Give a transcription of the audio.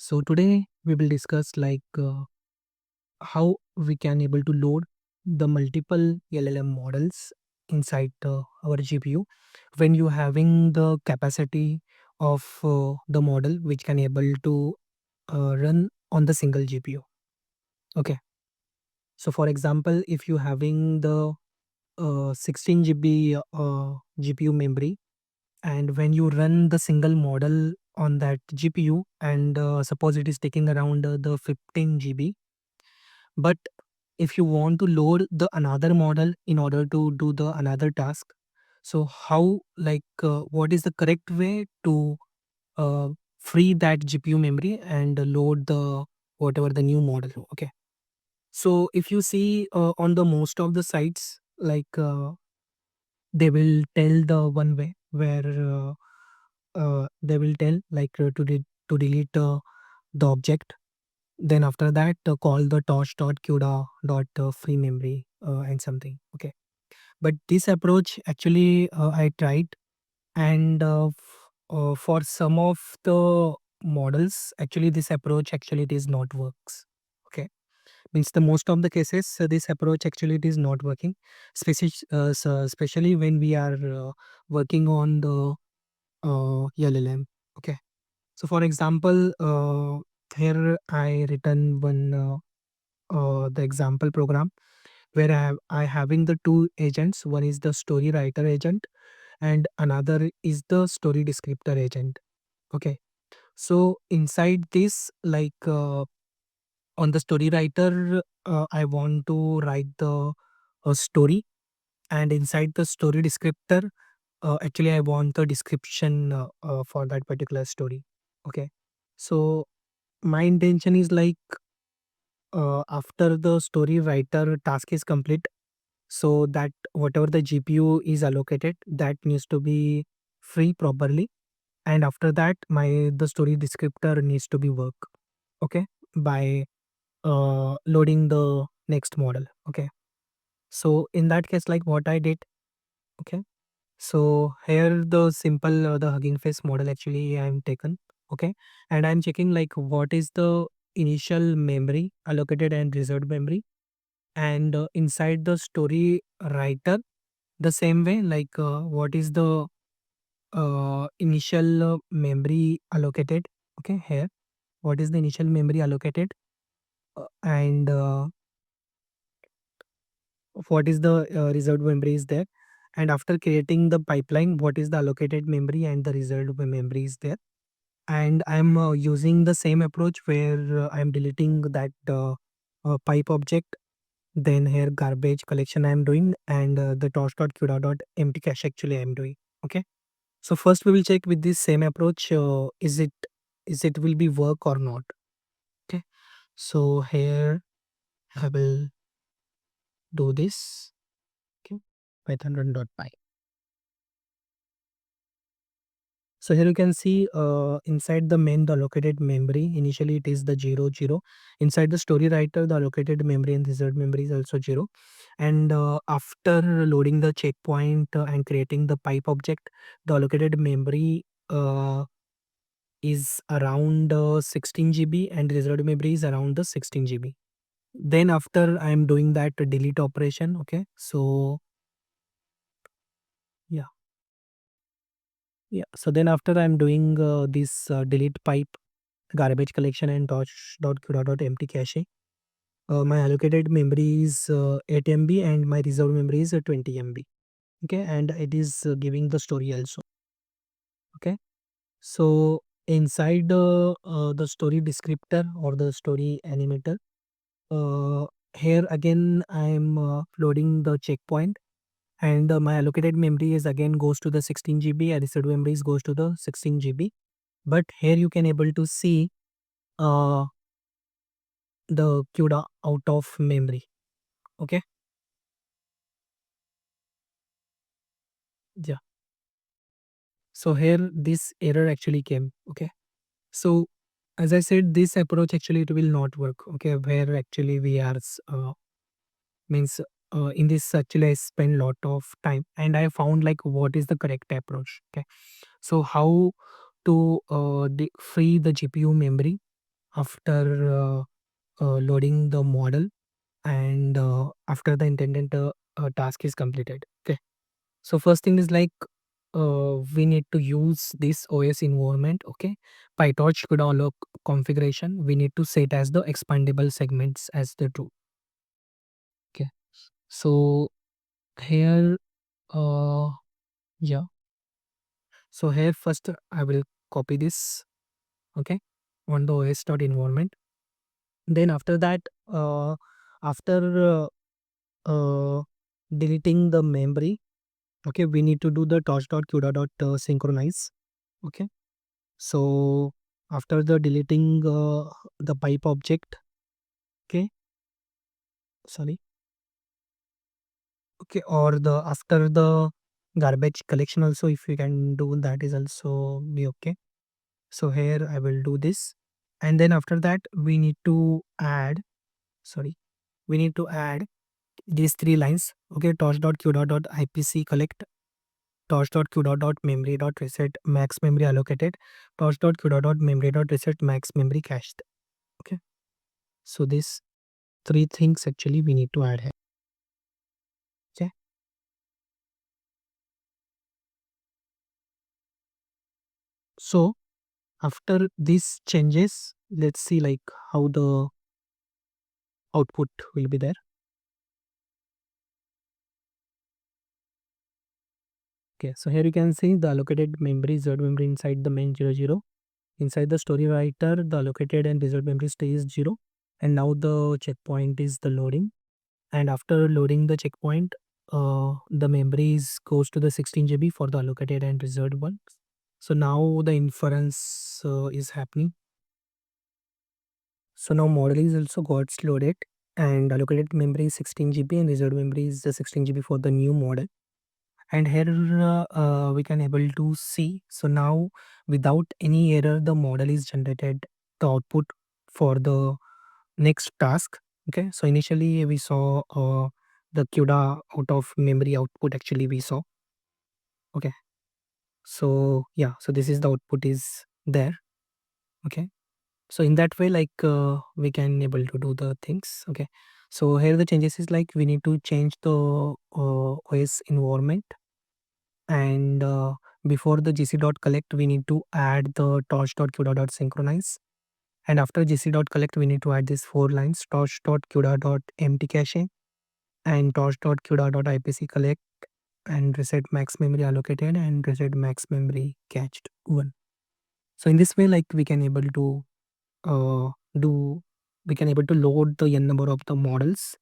So today we will discuss how we can able to load the multiple LLM models inside our GPU when you having the capacity of the model which can able to run on the single GPU. Okay. So for example, if you having the 16 GB GPU memory, and when you run the single model on that GPU, and suppose it is taking around the 15 GB, but if you want to load the another model in order to do the another task, so how what is the correct way to uh, free that GPU memory and load the whatever the new model. Okay, so if you see on the most of the sites, they will tell the one way where they will tell to delete the object. Then after that, call the torch.cuda dot free memory and something. Okay, but this approach actually I tried, and for some of the models, actually this approach actually it is not works. Okay, means the most of the cases this approach actually it is not working, especially when we are working on the LLM. Okay, so for example, here I written one the example program where I having the two agents. One is the story writer agent and another is the story descriptor agent. Okay, so inside this, on the story writer, I want to write the story, and inside the story descriptor, actually I want the description for that particular story. Okay, so my intention is after the story writer task is complete, so that whatever the GPU is allocated, that needs to be free properly, and after that my the story descriptor needs to be work. Okay, by loading the next model. Okay, so in that case, like what I did. Okay, so here the simple the Hugging Face model actually I'm taken. Okay, and I'm checking like what is the initial memory allocated and reserved memory, and inside the story writer the same way, what is the initial memory allocated. Okay, here what is the initial memory allocated, and what is the reserved memory is there, and after creating the pipeline, what is the allocated memory and the reserved memory is there. And I'm using the same approach where I'm deleting that pipe object. Then here garbage collection I'm doing, and the tosh.cuda.empty cache actually I'm doing. Okay, so first we will check with this same approach, is it will be work or not. Okay, so here I will do this. Okay, python run.py. So here you can see inside the main, the allocated memory, initially it is the 0, 0. Inside the story writer, the allocated memory and reserved memory is also 0. And after loading the checkpoint and creating the pipe object, the allocated memory is around 16 GB, and reserved memory is around the 16 GB. Then after I am doing that delete operation. Okay, so yeah, yeah. So then after I'm doing this delete pipe, garbage collection, and torch.cuda.empty cache, my allocated memory is 8 MB and my reserved memory is 20 MB. Okay, and it is giving the story also. Okay, so inside the story descriptor or the story animator, uh, here again I'm loading the checkpoint, and my allocated memory is again goes to the 16 GB, and reserved memories goes to the 16 GB. But here you can able to see uh, the CUDA out of memory. Okay, yeah. So here this error actually came. Okay, so as I said, this approach actually it will not work. Okay, where actually we are means in this actually I spend lot of time, and I found like what is the correct approach. Okay, so how to free the GPU memory after loading the model and after the intended task is completed. Okay. So first thing is like we need to use this OS environment. Okay. Pytorch CUDA lock configuration. We need to set as the expandable segments as the true. Okay. So here, yeah. So here first I will copy this. Okay. On the OS dot environment. Then after that, after deleting the memory, okay, we need to do the torch.cuda.synchronize. Okay. So after the deleting the pipe object, okay, sorry, okay, or the after the garbage collection also, if we can do that is also be okay. So here I will do this, and then after that we need to add, sorry, we need to add these three lines. Okay, torch.cuda.ipc collect, torch.cuda.memory.reset max memory allocated, torch.cuda.memory.reset max memory cached. Okay. So these three things actually we need to add here. Okay. So after these changes, let's see like how the output will be there. Okay. So here you can see the allocated memory, reserved memory inside the main 00. Inside the story writer, the allocated and reserved memory stays 0. And now the checkpoint is the loading. And after loading the checkpoint, the memories goes to the 16 GB for the allocated and reserved ones. So now the inference is happening. So now model is also got loaded and allocated memory is 16 GB and reserved memory is the 16 GB for the new model. And here we can able to see. So now without any error, the model is generated the output for the next task. Okay. So initially we saw the CUDA out of memory output actually we saw. Okay. So yeah, so this is the output is there. Okay. So in that way, like we can able to do the things. Okay. So here the changes is like we need to change the OS environment, and before the gc.collect we need to add the torch.cuda.synchronize, and after gc.collect we need to add these four lines: torch.cuda.empty cache and torch.cuda.ipc collect and reset max memory allocated and reset max memory cached 1. So in this way, like we can able to uh, do we can able to load the n number of the models